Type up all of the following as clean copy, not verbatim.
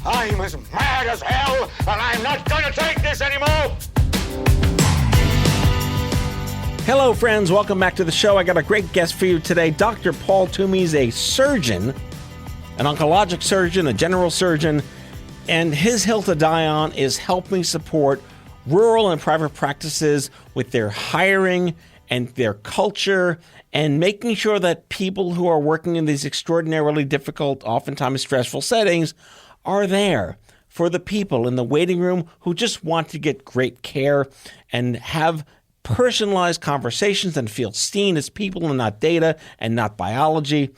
I'm as mad as hell, and I'm not going to take this anymore! Hello, friends. Welcome back to the show. I got a great guest for you today. Dr. Paul Toomey is a surgeon, an oncologic surgeon, a general surgeon, and his hill to die on is helping support rural and private practices with their hiring and their culture and making sure that people who are working in these extraordinarily difficult, oftentimes stressful settings are there for the people in the waiting room who just want to get great care and have personalized conversations and feel seen as people and not data and not biology.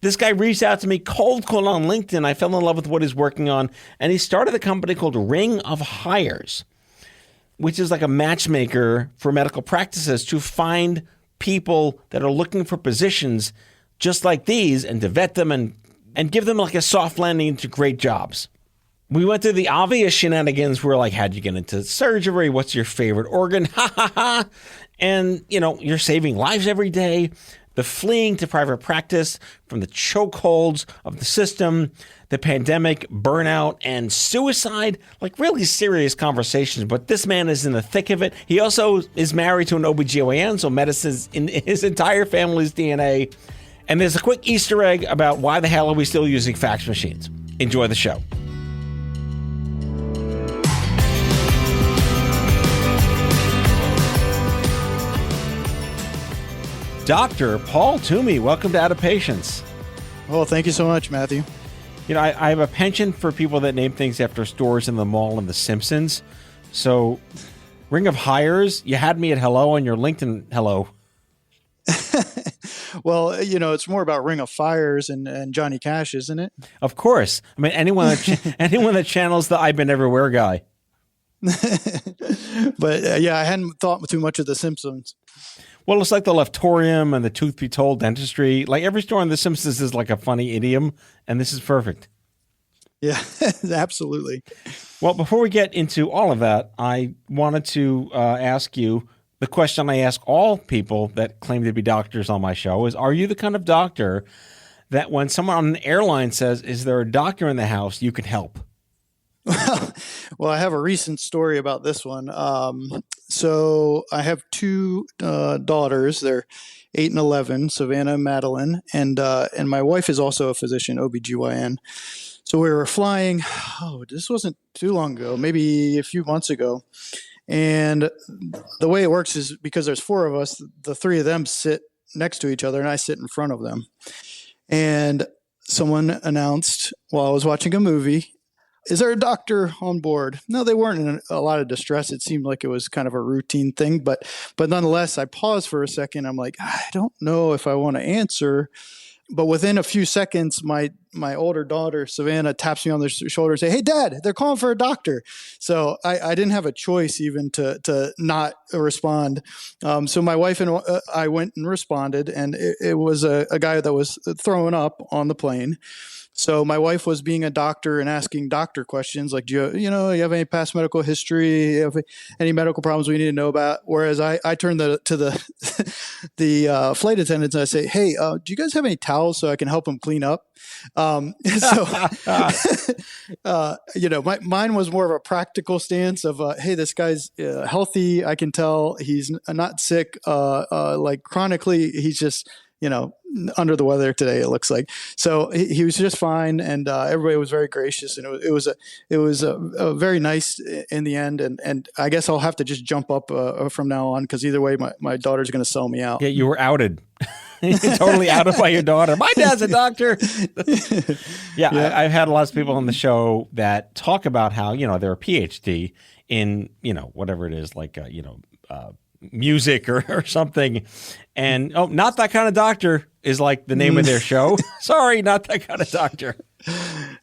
This guy reached out to me cold on LinkedIn. I fell in love with what he's working on, and he started a company called Ring of Hires, which is like a matchmaker for medical practices to find people that are looking for positions just like these and to vet them and give them like a soft landing into great jobs. We went through the obvious shenanigans. We're like, how'd you get into surgery? What's your favorite organ? Ha ha ha. And, you're saving lives every day. The fleeing to private practice from the chokeholds of the system, the pandemic, burnout, and suicide, like really serious conversations. But this man is in the thick of it. He also is married to an OBGYN, so medicine's in his entire family's DNA. And there's a quick Easter egg about why the hell are we still using fax machines. Enjoy the show. Dr. Paul Toomey, welcome to Out of Patience. Well, thank you so much, Matthew. I have a penchant for people that name things after stores in the mall and The Simpsons. So, Ring of Hires, you had me at hello on your LinkedIn hello. Well, it's more about Ring of Fires and Johnny Cash, isn't it? Of course. I mean, anyone that channels the I've Been Everywhere guy. But I hadn't thought too much of The Simpsons. Well, it's like the Leftorium and the Truth Be Told dentistry. Like every store on The Simpsons is like a funny idiom, and this is perfect. Yeah, absolutely. Well, before we get into all of that, I wanted to ask you the question I ask all people that claim to be doctors on my show is, are you the kind of doctor that when someone on an airline says, is there a doctor in the house, you can help? Well, I have a recent story about this one. So I have two daughters. They're 8 and 11, Savannah and Madeline. And my wife is also a physician, OBGYN. So we were flying, this wasn't too long ago, maybe a few months ago. And the way it works is because there's four of us, the three of them sit next to each other and I sit in front of them. And someone announced while I was watching a movie, is there a doctor on board? No, they weren't in a lot of distress. It seemed like it was kind of a routine thing, but nonetheless, I paused for a second. I'm like, I don't know if I want to answer. But within a few seconds, my older daughter, Savannah, taps me on the shoulder and say, hey, Dad, they're calling for a doctor. So I didn't have a choice even to not respond. So my wife and I went and responded, and it was a guy that was throwing up on the plane. So my wife was being a doctor and asking doctor questions like, do you have any past medical history? Have any medical problems we need to know about? Whereas I turned to the flight attendants and I say, hey, do you guys have any towels so I can help them clean up? Mine was more of a practical stance of, hey, this guy's healthy. I can tell he's not sick, like chronically. He's just, under the weather today, it looks like. So he was just fine, and everybody was very gracious, and it was a very nice in the end. And I guess I'll have to just jump up from now on, because either way, my daughter's going to sell me out. Yeah, you were outed. You're totally outed by your daughter. My dad's a doctor. Yeah. I've had lots of people on the show that talk about how they're a PhD in whatever it is, like music or something. And not that kind of doctor is like the name of their show. Sorry, not that kind of doctor.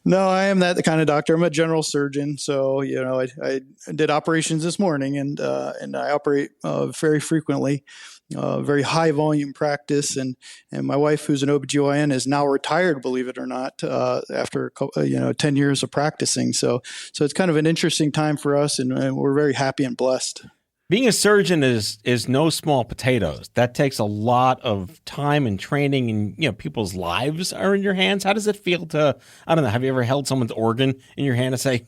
No, I am that kind of doctor. I'm a general surgeon. So, I did operations this morning and I operate very frequently, very high volume practice. And my wife, who's an OBGYN, is now retired, believe it or not, after 10 years of practicing. So it's kind of an interesting time for us, and we're very happy and blessed. Being a surgeon is no small potatoes. That takes a lot of time and training, and people's lives are in your hands. How does it feel to, I don't know, have you ever held someone's organ in your hand and say,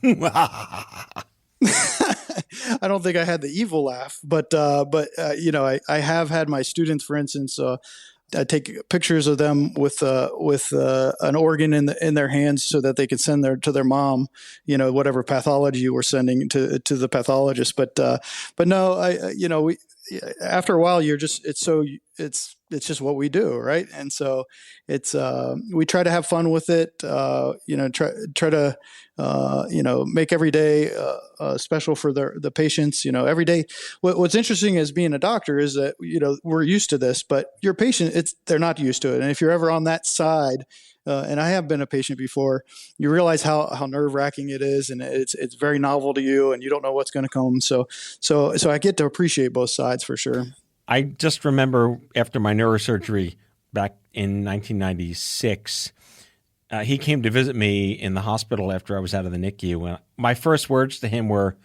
I don't think I had the evil laugh, but I have had my students, for instance, I take pictures of them with an organ in their hands so that they can send to their mom, whatever pathology we're sending to the pathologist. But no, we after a while it's just what we do, right? And so it's we try to have fun with it, try to make every day special for the patients. Every day. What's interesting as being a doctor is that we're used to this, but your patient, they're not used to it. And if you're ever on that side, and I have been a patient before, you realize how nerve wracking it is, and it's very novel to you, and you don't know what's going to come. So I get to appreciate both sides for sure. I just remember after my neurosurgery back in 1996, he came to visit me in the hospital after I was out of the NICU. And my first words to him were,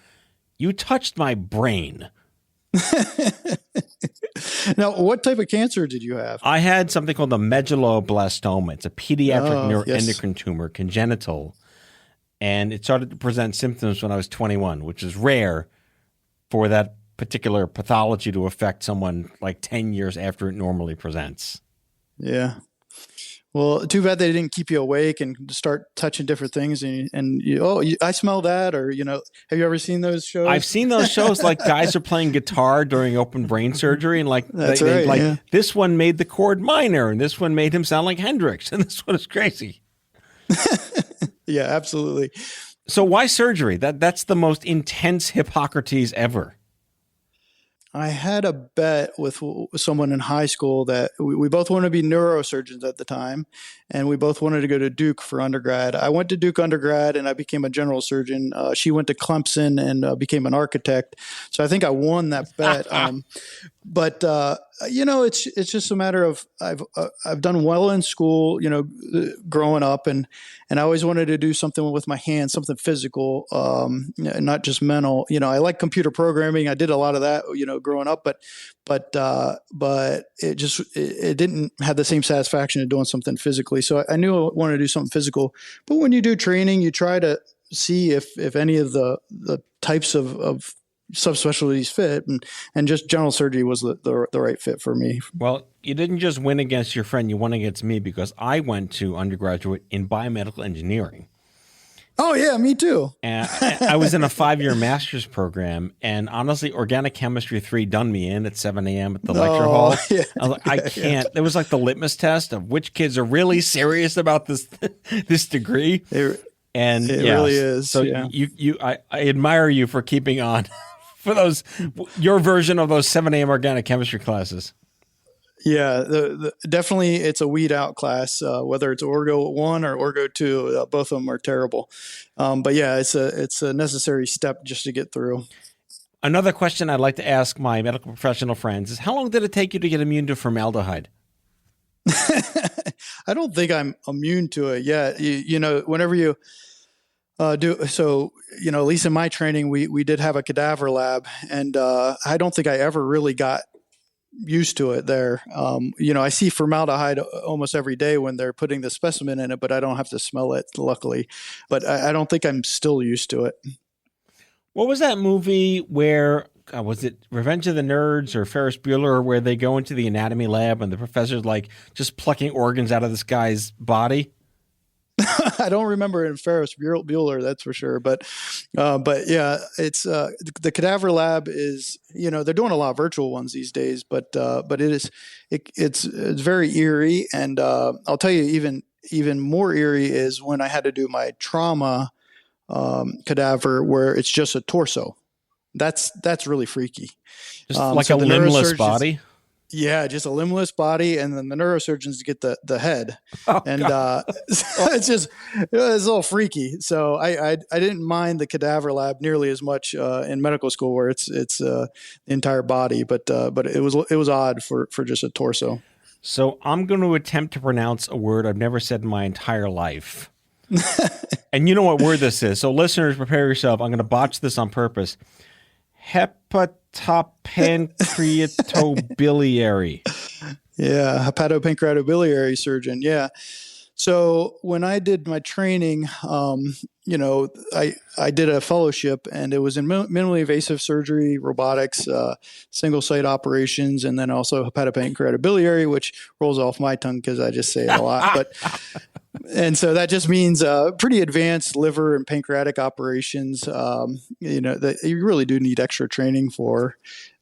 "You touched my brain." Now, what type of cancer did you have? I had something called the medulloblastoma. It's a pediatric neuroendocrine yes. tumor, congenital. And it started to present symptoms when I was 21, which is rare for that particular pathology to affect someone like 10 years after it normally presents. Yeah. Well, too bad they didn't keep you awake and start touching different things. I smell that. Or, have you ever seen those shows? I've seen those shows, like guys are playing guitar during open brain surgery. And That's right. This one made the chord minor and this one made him sound like Hendrix. And this one is crazy. Yeah, absolutely. So why surgery? That's the most intense Hippocrates ever. I had a bet with someone in high school that we both wanted to be neurosurgeons at the time, and we both wanted to go to Duke for undergrad. I went to Duke undergrad, and I became a general surgeon. She went to Clemson and became an architect. So I think I won that bet. But it's just a matter of I've done well in school, growing up, and I always wanted to do something with my hands, something physical, not just mental. I like computer programming. I did a lot of that, growing up, but it didn't have the same satisfaction of doing something physically. So I knew I wanted to do something physical. But when you do training, you try to see if any of the types of subspecialties fit, and just general surgery was the right fit for me. Well, you didn't just win against your friend, you won against me, because I went to undergraduate in biomedical engineering. Oh yeah, me too. And I was in a 5-year master's program, and honestly, organic chemistry 3 done me in at 7 a.m. at the lecture hall. Yeah, I was like, I can't. It was like the litmus test of which kids are really serious about this degree. It really is. So I admire you for keeping on for your version of those 7 a.m. organic chemistry classes. Yeah, definitely it's a weed out class, whether it's Orgo 1 or Orgo 2, both of them are terrible. But yeah, it's a necessary step just to get through. Another question I'd like to ask my medical professional friends is, how long did it take you to get immune to formaldehyde? I don't think I'm immune to it yet. Whenever you do so, at least in my training, we did have a cadaver lab, and I don't think I ever really got used to it there. I see formaldehyde almost every day when they're putting the specimen in it, but I don't have to smell it, luckily. But I don't think I'm still used to it. What was that movie where, was it Revenge of the Nerds or Ferris Bueller, where they go into the anatomy lab and the professor's like just plucking organs out of this guy's body? I don't remember in Ferris Bueller, that's for sure. But yeah, it's the cadaver lab is, they're doing a lot of virtual ones these days, but it's very eerie. And I'll tell you, even more eerie is when I had to do my trauma cadaver, where it's just a torso. That's really freaky. Just like a limbless body. Yeah, just a limbless body, and then the neurosurgeons get the head, and it's a little freaky. So I didn't mind the cadaver lab nearly as much in medical school, where it's the entire body, but it was odd for just a torso. So I'm going to attempt to pronounce a word I've never said in my entire life, and you know what word this is. So listeners, prepare yourself. I'm going to botch this on purpose. Hepatitis. hepatopancreatobiliary. Yeah, hepatopancreatobiliary surgeon. Yeah. So when I did my training, I did a fellowship, and it was in minimally invasive surgery, robotics, single site operations, and then also hepatopancreatobiliary, which rolls off my tongue because I just say it a lot. And so that just means pretty advanced liver and pancreatic operations, that you really do need extra training for.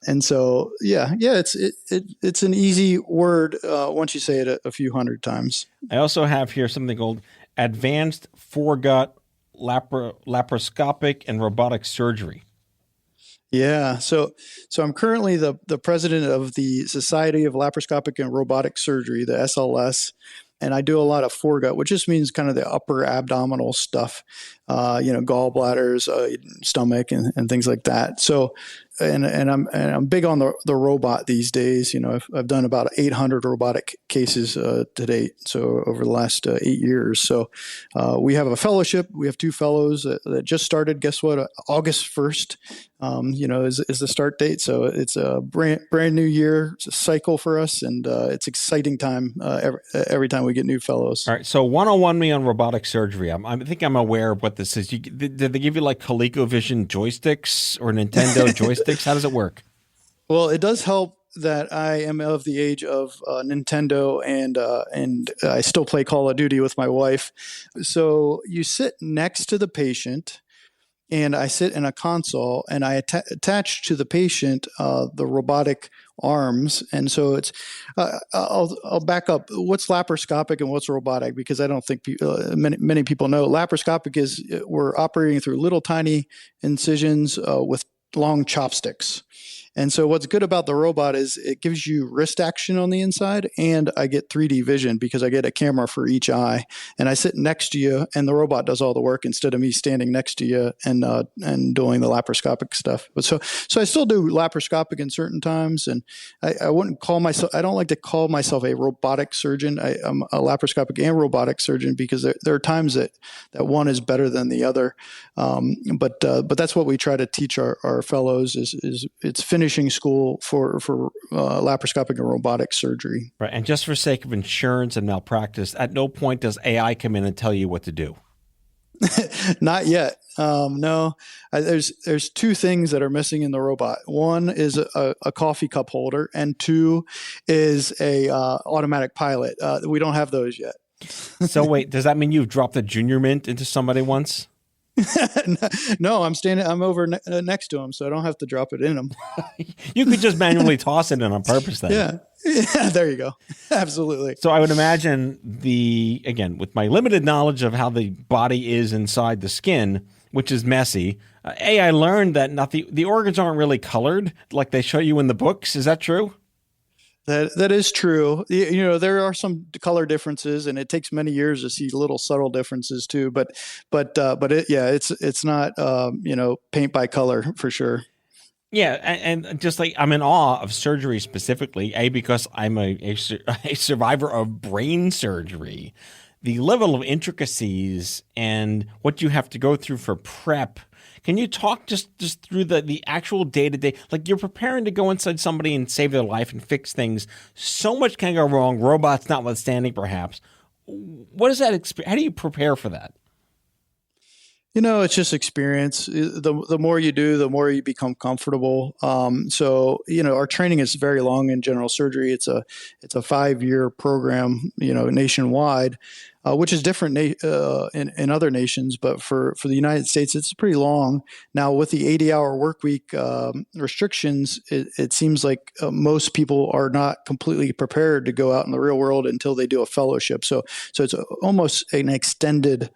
And so, it's an easy word once you say it a few hundred times. I also have here something called advanced foregut laparoscopic and robotic surgery. Yeah. So I'm currently the president of the Society of Laparoscopic and Robotic Surgery, the SLS. And I do a lot of foregut, which just means kind of the upper abdominal stuff, gallbladders, stomach, and things like that. So, and I'm big on the robot these days. I've done about 800 robotic cases to date. So over the last 8 years. So we have a fellowship. We have 2 fellows that just started. Guess what? August 1st, is the start date. So it's a brand new year cycle for us, and it's exciting time every time we get new fellows. All right. So 101 me on robotic surgery. I think I'm aware of what this is. Did they give you like ColecoVision joysticks or Nintendo joysticks? How does it work? Well, it does help that I am of the age of Nintendo, and I still play Call of Duty with my wife. So you sit next to the patient, and I sit in a console, and I attach to the patient the robotic arms. And so it's I'll back up. What's laparoscopic and what's robotic? Because I don't think many people know. Laparoscopic is we're operating through little tiny incisions with long chopsticks. And so what's good about the robot is it gives you wrist action on the inside, and I get 3D vision because I get a camera for each eye, and I sit next to you, and the robot does all the work instead of me standing next to you and doing the laparoscopic stuff. But so I still do laparoscopic in certain times, and I wouldn't call myself. I don't like to call myself a robotic surgeon. I'm a laparoscopic and robotic surgeon because there are times that one is better than the other. But that's what we try to teach our fellows is it's finishing school for laparoscopic and robotic surgery. Right. And just for sake of insurance and malpractice, at no point does AI come in and tell you what to do. Not yet. No. There's 2 things that are missing in the robot. One is a coffee cup holder, and 2 is a automatic pilot. We don't have those yet. So wait, does that mean you've dropped the Junior Mint into somebody once? No, I'm over next to him, so I don't have to drop it in him. You could just manually toss it in on purpose then. Yeah, there you go. Absolutely. So I would imagine again, with my limited knowledge of how the body is inside the skin, which is messy, I learned that the organs aren't really colored like they show you in the books. Is that true? That is true. There are some color differences, and it takes many years to see little subtle differences too. But it's not paint by color for sure. Yeah, and just like I'm in awe of surgery specifically, because I'm a survivor of brain surgery. The level of intricacies and what you have to go through for prep. Can you talk just through the actual day-to-day? Like you're preparing to go inside somebody and save their life and fix things. So much can go wrong, robots notwithstanding perhaps. What is that experience? How do you prepare for that? It's just experience. The more you do, the more you become comfortable. So our training is very long in general surgery. It's a 5-year program, nationwide, which is different in other nations. But for the United States, it's pretty long. Now with the 80-hour work week restrictions, it seems like most people are not completely prepared to go out in the real world until they do a fellowship. So it's almost an extended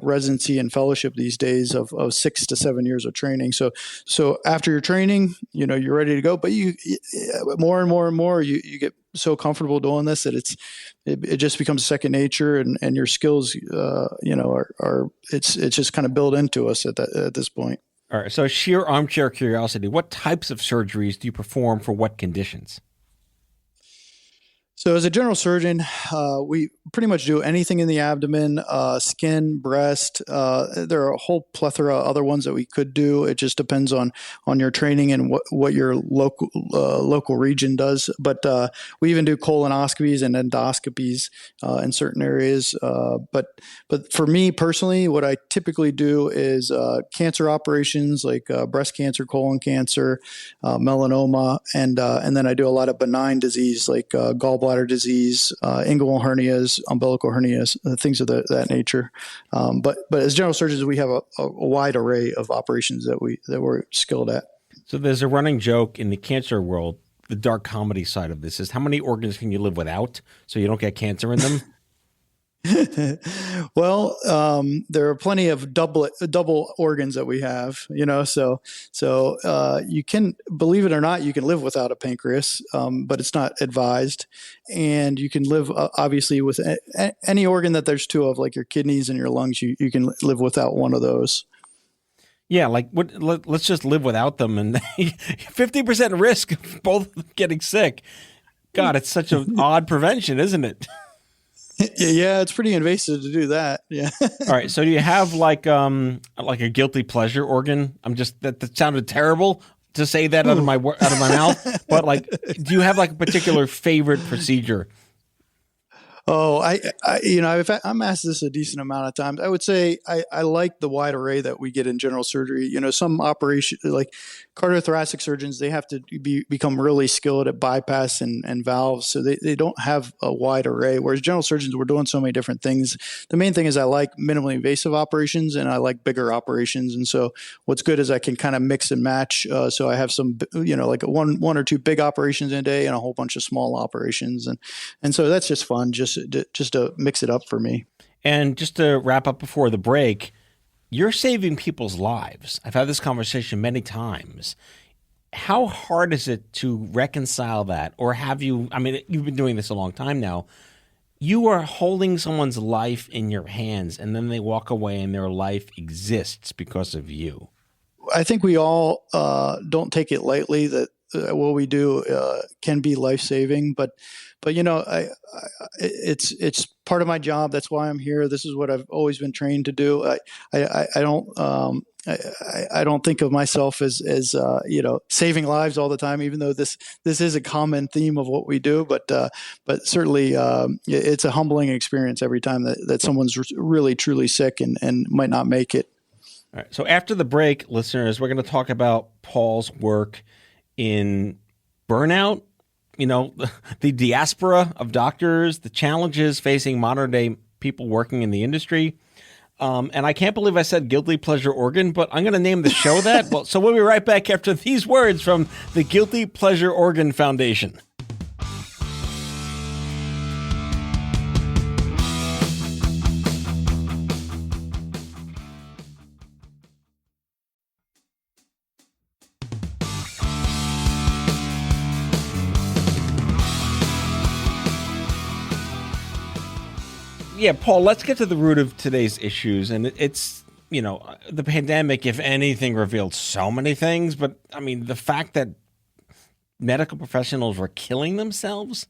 residency and fellowship these days of 6 to 7 years of training. So after your training, you're ready to go, but you more and more and more, you get so comfortable doing this that it just becomes second nature, and your skills, it's just kind of built into us at this point. All right. So sheer armchair curiosity, what types of surgeries do you perform for what conditions? So as a general surgeon, we pretty much do anything in the abdomen, skin, breast. There are a whole plethora of other ones that we could do. It just depends on your training and what your local region does. But we even do colonoscopies and endoscopies in certain areas. But for me personally, what I typically do is cancer operations like breast cancer, colon cancer, melanoma, and then I do a lot of benign disease like gallbladder disease, inguinal hernias, umbilical hernias, things of that nature. But as general surgeons, we have a wide array of operations that we're skilled at. So there's a running joke in the cancer world. The dark comedy side of this is how many organs can you live without so you don't get cancer in them? Well, there are plenty of double organs that we have, so you can, believe it or not, you can live without a pancreas, but it's not advised. And you can live obviously with any organ that there's two of, like your kidneys and your lungs, you can live without one of those. Yeah, let's just live without them, and 50% risk of both getting sick. God, it's such an odd prevention, isn't it? Yeah, it's pretty invasive to do that. Yeah. All right. So do you have like a guilty pleasure organ? That sounded terrible to say that out of my mouth. But do you have like a particular favorite procedure? Oh, I'm asked this a decent amount of times. I would say I like the wide array that we get in general surgery. Some operation like cardiothoracic surgeons, they have to become really skilled at bypass and valves. So they don't have a wide array. Whereas general surgeons, we're doing so many different things. The main thing is I like minimally invasive operations and I like bigger operations. And so what's good is I can kind of mix and match. So I have some, like one or two big operations in a day and a whole bunch of small operations. And so that's just fun. Just to mix it up for me. And just to wrap up before the break, you're saving people's lives. I've had this conversation many times. How hard is it to reconcile that? Or you've been doing this a long time now. You are holding someone's life in your hands and then they walk away and their life exists because of you. I think we all don't take it lightly that what we do can be life-saving, but it's part of my job. That's why I'm here. This is what I've always been trained to do. I don't think of myself as saving lives all the time, even though this is a common theme of what we do. But certainly it's a humbling experience every time that someone's really truly sick and might not make it. All right. So after the break, listeners, we're going to talk about Paul's work in burnout, the diaspora of doctors, the challenges facing modern day people working in the industry. And I can't believe I said guilty pleasure organ, but I'm going to name the show that. So we'll be right back after these words from the Guilty Pleasure Organ Foundation. Yeah, Paul, let's get to the root of today's issues. And it's, the pandemic, if anything, revealed so many things. But, the fact that medical professionals were killing themselves,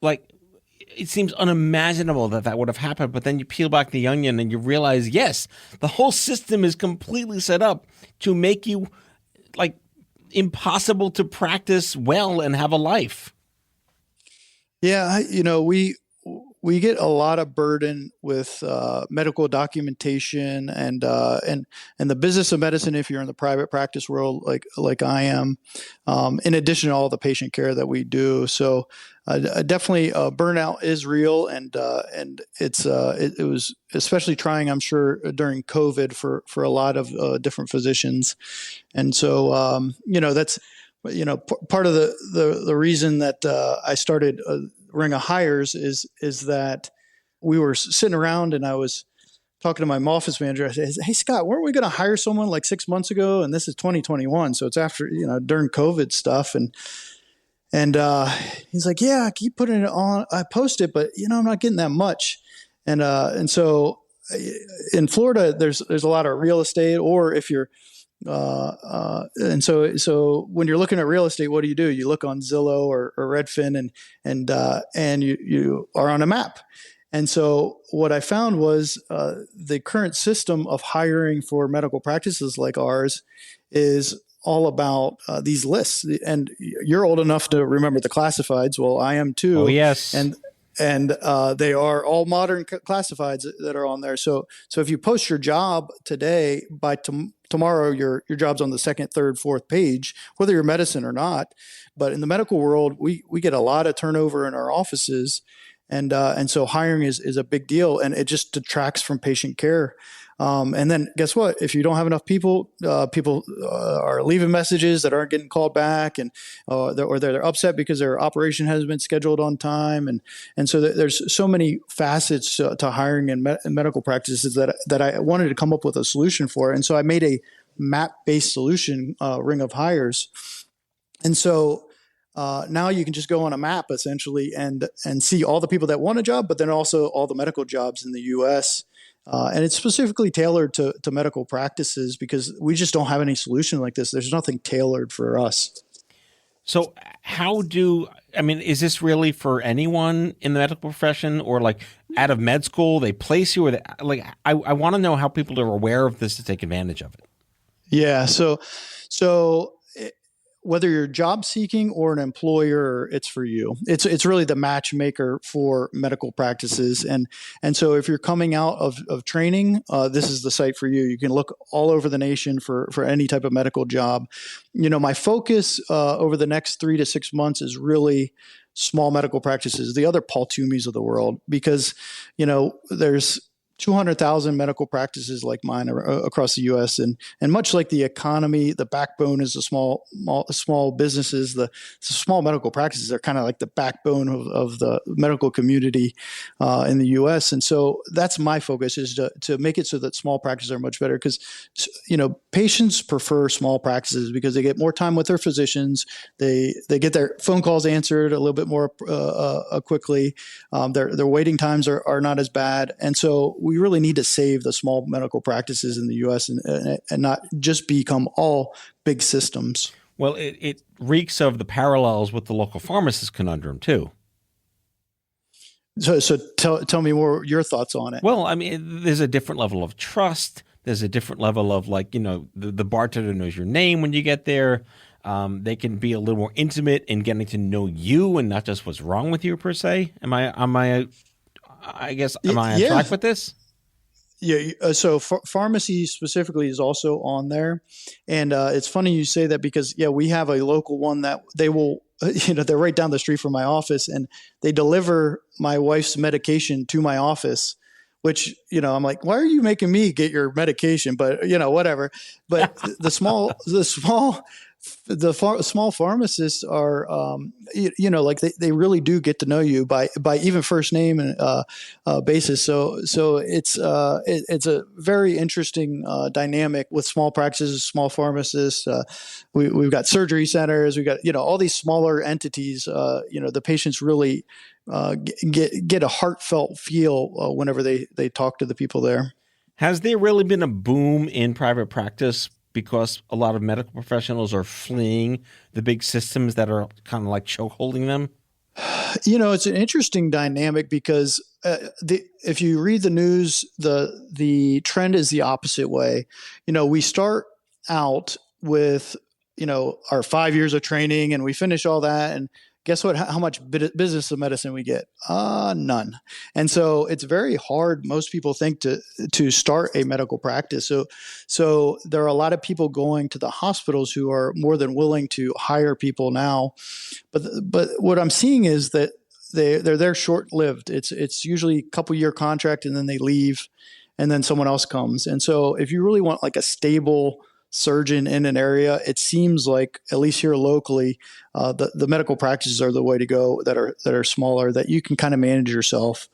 it seems unimaginable that would have happened. But then you peel back the onion and you realize, yes, the whole system is completely set up to make you, impossible to practice well and have a life. Yeah, we get a lot of burden with medical documentation and the business of medicine. If you're in the private practice world, like I am, in addition to all the patient care that we do, so definitely burnout is real, and it's it was especially trying, I'm sure, during COVID for a lot of different physicians, and so that's part of the reason that I started Ring of Hires is that we were sitting around and I was talking to my office manager. I said, "Hey Scott, weren't we going to hire someone like 6 months ago? And this is 2021, so it's after during COVID stuff." And he's like, "Yeah, I keep putting it on. I post it, but I'm not getting that much." And so in Florida, there's a lot of real estate, or if you're And so when you're looking at real estate, what do? You look on Zillow or Redfin, and you are on a map. And so what I found was the current system of hiring for medical practices like ours is all about these lists. And you're old enough to remember the classifieds. Well, I am too. Oh, yes. And they are all modern classifieds that are on there. So if you post your job today, by tomorrow your job's on the second, third, fourth page, whether you're medicine or not. But in the medical world, we get a lot of turnover in our offices. And so hiring is a big deal, and it just detracts from patient care. And then guess what? If you don't have enough people, people are leaving messages that aren't getting called back, and they're upset because their operation hasn't been scheduled on time. And so there's so many facets to hiring in medical practices that I wanted to come up with a solution for. And so I made a map-based solution, Ring of Hires. And so now you can just go on a map essentially and see all the people that want a job, but then also all the medical jobs in the U.S. And it's specifically tailored to medical practices because we just don't have any solution like this. There's nothing tailored for us. So is this really for anyone in the medical profession, or like out of med school, they place you, or I want to know how people are aware of this to take advantage of it. Yeah. So whether you're job seeking or an employer, it's for you. It's really the matchmaker for medical practices. And so if you're coming out of training, this is the site for you. You can look all over the nation for any type of medical job. My focus over the next 3 to 6 months is really small medical practices, the other Paul Tuomies of the world, because, there's 200,000 medical practices like mine across the U.S. And much like the economy, the backbone is the small businesses. The small medical practices are kind of like the backbone of the medical community in the U.S. And so that's my focus, is to make it so that small practices are much better, because patients prefer small practices because they get more time with their physicians. They get their phone calls answered a little bit more quickly. Their waiting times are not as bad, and so we really need to save the small medical practices in the U.S. and not just become all big systems. Well, it reeks of the parallels with the local pharmacist conundrum too. So tell me more your thoughts on it. Well, there's a different level of trust. There's a different level of the bartender knows your name when you get there. They can be a little more intimate in getting to know you and not just what's wrong with you per se. Am I on track with this? Yeah. So pharmacy specifically is also on there. And it's funny you say that because, we have a local one that they will, they're right down the street from my office, and they deliver my wife's medication to my office, which, I'm like, why are you making me get your medication? But, whatever. But the small pharmacists are, they really do get to know you by even first name and basis. So it's a very interesting dynamic with small practices, small pharmacists. We've got surgery centers. We've got all these smaller entities. The patients really get a heartfelt feel whenever they talk to the people there. Has there really been a boom in private practice because a lot of medical professionals are fleeing the big systems that are kind of like chokeholding them? It's an interesting dynamic because if you read the news, the trend is the opposite way. We start out with, our 5 years of training, and we finish all that, and guess what? How much business of medicine we get? None. And so it's very hard, most people think, to start a medical practice. So there are a lot of people going to the hospitals who are more than willing to hire people now. But what I'm seeing is that they're short-lived. It's usually a couple-year contract, and then they leave, and then someone else comes. And so if you really want like a stable surgeon in an area, it seems like, at least here locally, the medical practices are the way to go that are smaller, that you can kind of manage yourself.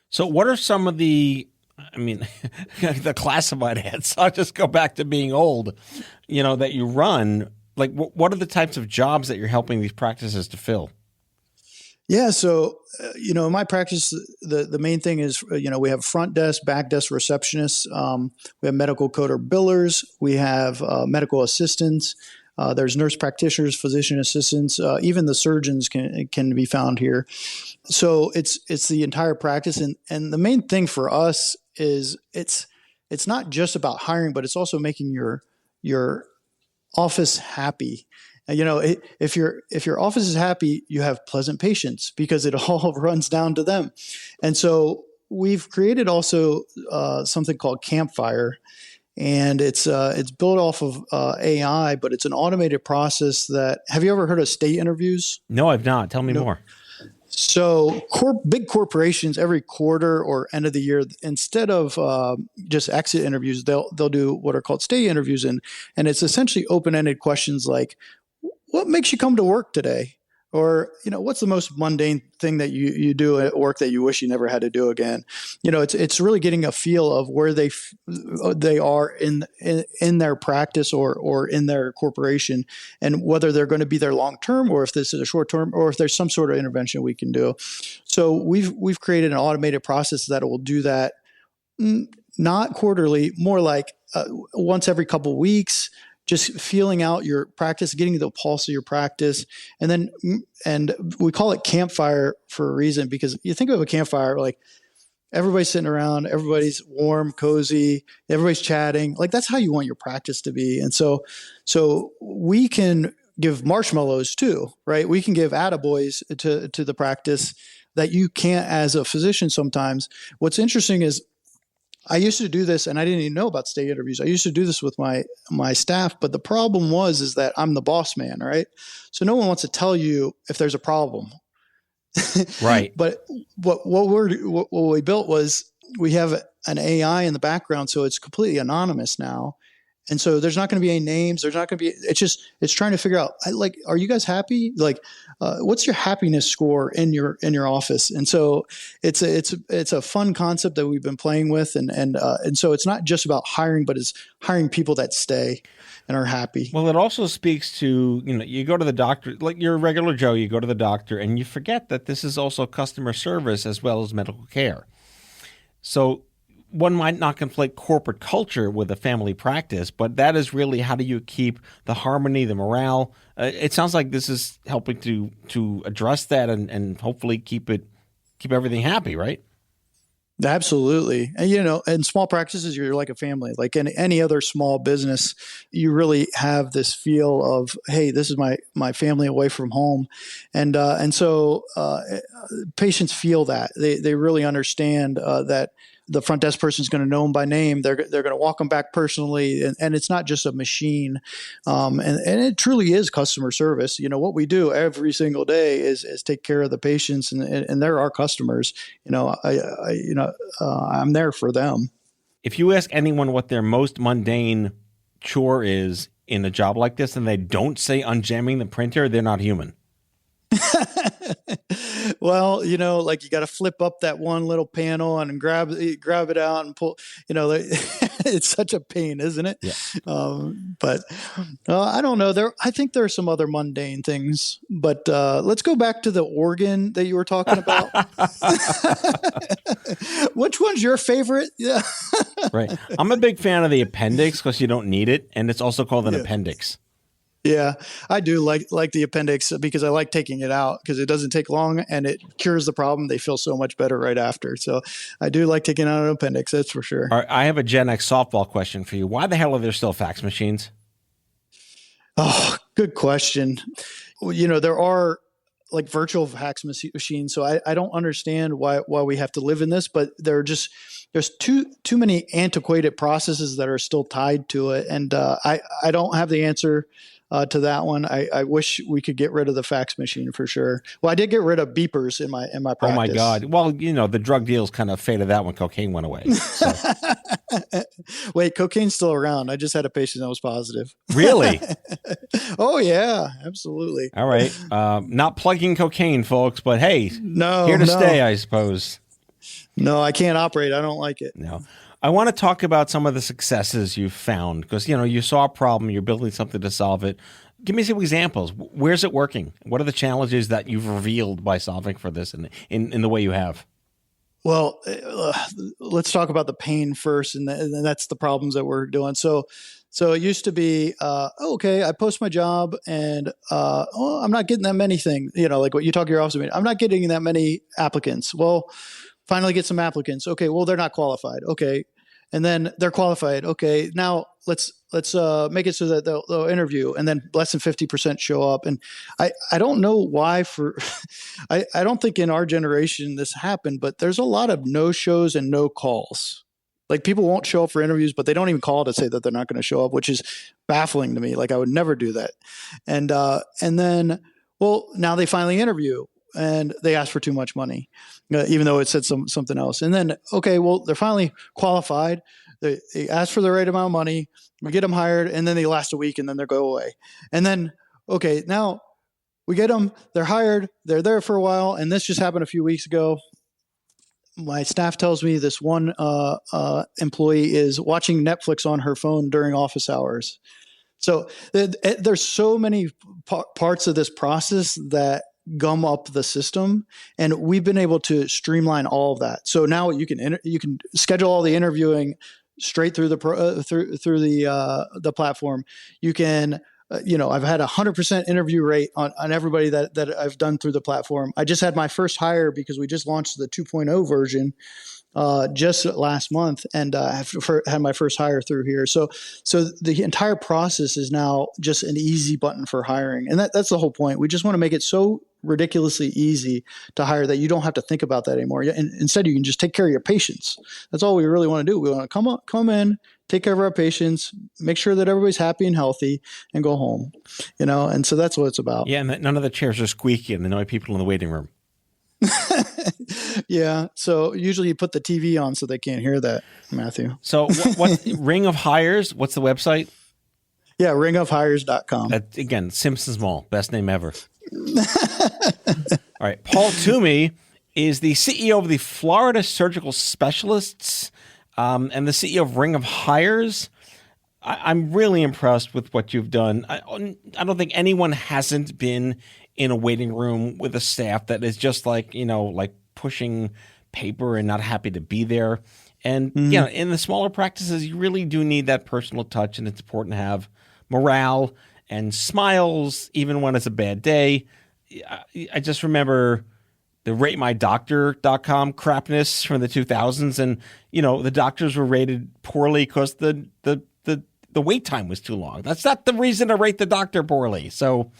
So what are some of the classified ads? I'll just go back to being old, that you run. Like, what are the types of jobs that you're helping these practices to fill? Yeah, so in my practice, the main thing is we have front desk, back desk receptionists, we have medical coder billers, we have medical assistants. There's nurse practitioners, physician assistants, even the surgeons can be found here. So it's the entire practice, and the main thing for us is it's not just about hiring, but it's also making your office happy. If your office is happy, you have pleasant patients because it all runs down to them. And so we've created also something called Campfire, and it's built off of AI, but it's an automated process that. Have you ever heard of state interviews? No, I've not. Tell me more. So big corporations every quarter or end of the year, instead of just exit interviews, they'll do what are called stay interviews, and it's essentially open-ended questions like, what makes you come to work today? Or, what's the most mundane thing that you do at work that you wish you never had to do again? It's really getting a feel of where they are in their practice or in their corporation, and whether they're going to be there long term, or if this is a short term, or if there's some sort of intervention we can do. So we've created an automated process that will do that, not quarterly, more like once every couple of weeks. Just feeling out your practice, getting the pulse of your practice. And we call it Campfire for a reason, because you think of a campfire, like everybody's sitting around, everybody's warm, cozy, everybody's chatting. Like that's how you want your practice to be. And so we can give marshmallows too, right? We can give attaboys to the practice that you can't as a physician sometimes. What's interesting is, I used to do this, and I didn't even know about state interviews. I used to do this with my staff, but the problem is that I'm the boss man, right? So no one wants to tell you if there's a problem, right? But what we built was we have an AI in the background, so it's completely anonymous now, and so there's not going to be any names. There's not going to be. It's trying to figure out, are you guys happy? What's your happiness score in your office? And so it's a fun concept that we've been playing with, and so it's not just about hiring, but it's hiring people that stay and are happy. Well, it also speaks to, you go to the doctor, like you're a regular Joe, you go to the doctor and you forget that this is also customer service as well as medical care. So one might not conflate corporate culture with a family practice, but that is really, how do you keep the harmony, the morale? It sounds like this is helping to address that and hopefully keep everything happy, right? Absolutely. And, in small practices, you're like a family. Like in any other small business, you really have this feel of, hey, this is my family away from home. And so patients feel that. They really understand that the front desk person is going to know them by name. They're going to walk them back personally, and it's not just a machine. And it truly is customer service. What we do every single day is take care of the patients, and they're our customers. I'm there for them. If you ask anyone what their most mundane chore is in a job like this, and they don't say unjamming the printer, they're not human. Well, you got to flip up that one little panel and grab it out and pull, it's such a pain, isn't it? Yeah. But I don't know. I think there are some other mundane things, but let's go back to the organ that you were talking about. Which one's your favorite? Yeah. Right. I'm a big fan of the appendix because you don't need it. And it's also called an appendix. Yeah, I do like the appendix because I like taking it out because it doesn't take long and it cures the problem. They feel so much better right after. So I do like taking out an appendix, that's for sure. All right, I have a Gen X softball question for you. Why the hell are there still fax machines? Oh, good question. There are like virtual fax machines, so I don't understand why we have to live in this, but there's too many antiquated processes that are still tied to it, and I don't have the answer to that one. I wish we could get rid of the fax machine for sure. Well, I did get rid of beepers in my practice. Oh my God. Well, the drug deals kind of faded out when cocaine went away. So. Wait, cocaine's still around. I just had a patient that was positive. Really? Oh yeah, absolutely. All right. Not plugging cocaine, folks, but hey, no, here to stay, I suppose. No, I can't operate. I don't like it. No. I want to talk about some of the successes you've found because, you saw a problem, you're building something to solve it. give me some examples. Where's it working? What are the challenges that you've revealed by solving for this in the way you have? Well, let's talk about the pain first, and that's the problems that we're doing. So it used to be, okay, I post my job, and I'm not getting that many things. Like what you talk to your office meeting, I'm not getting that many applicants. Well, finally get some applicants. Okay, well, they're not qualified. Okay, and then they're qualified. Okay, now let's make it so that they'll interview, and then less than 50% show up. And I don't know why I don't think in our generation this happened, but there's a lot of no shows and no calls. Like people won't show up for interviews, but they don't even call to say that they're not going to show up, which is baffling to me. Like I would never do that. And then, well, now they finally interview and they ask for too much money, even though it said something else. And then, okay, well, they're finally qualified. They ask for the right amount of money. We get them hired, and then they last a week, and then they go away. And then, okay, now we get them. They're hired. They're there for a while, and this just happened a few weeks ago. My staff tells me this one employee is watching Netflix on her phone during office hours. So there's so many parts of this process that gum up the system, and we've been able to streamline all of that. So now you can schedule all the interviewing straight through the platform. You can, I've had 100% interview rate on everybody that I've done through the platform. I just had my first hire because we just launched the 2.0 version just last month, and I've had my first hire through here. So the entire process is now just an easy button for hiring, and that's the whole point. We just want to make it so ridiculously easy to hire that you don't have to think about that anymore. And instead, you can just take care of your patients. That's all we really want to do. We want to come in, take care of our patients, make sure that everybody's happy and healthy, and go home. And so that's what it's about. Yeah, and that none of the chairs are squeaky and annoy people in the waiting room. Yeah. So usually you put the TV on so they can't hear that, Matthew. So what Ring of Hires, what's the website? Yeah, ringofhires.com. Again, Simpsons Mall, best name ever. All right. Paul Toomey is the CEO of the Florida Surgical Specialists and the CEO of Ring of Hires. I'm really impressed with what you've done. I don't think anyone hasn't been in a waiting room with a staff that is just like pushing paper and not happy to be there. And, in the smaller practices, you really do need that personal touch, and it's important to have morale and smiles even when it's a bad day. I just remember the RateMyDoctor.com crapness from the 2000s, and the doctors were rated poorly because the wait time was too long. That's not the reason to rate the doctor poorly. So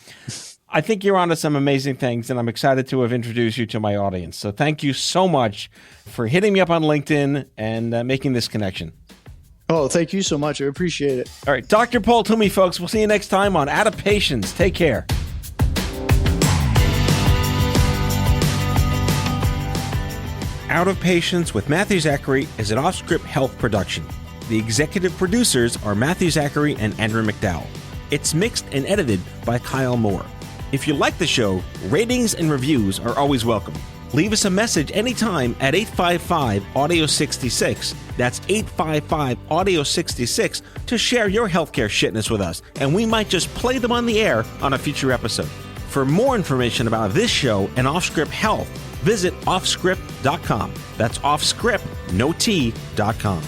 I think you're onto some amazing things, and I'm excited to have introduced you to my audience. So thank you so much for hitting me up on LinkedIn and making this connection. Oh, thank you so much. I appreciate it. All right, Dr. Paul Toomey, folks. We'll see you next time on Out of Patience. Take care. Out of Patience with Matthew Zachary is an Off-Script Health production. The executive producers are Matthew Zachary and Andrew McDowell. It's mixed and edited by Kyle Moore. If you like the show, ratings and reviews are always welcome. Leave us a message anytime at 855-AUDIO-66. That's 855-AUDIO-66 to share your healthcare shitness with us, and we might just play them on the air on a future episode. For more information about this show and Off-Script Health, visit offscript.com. That's offscript, no T.com.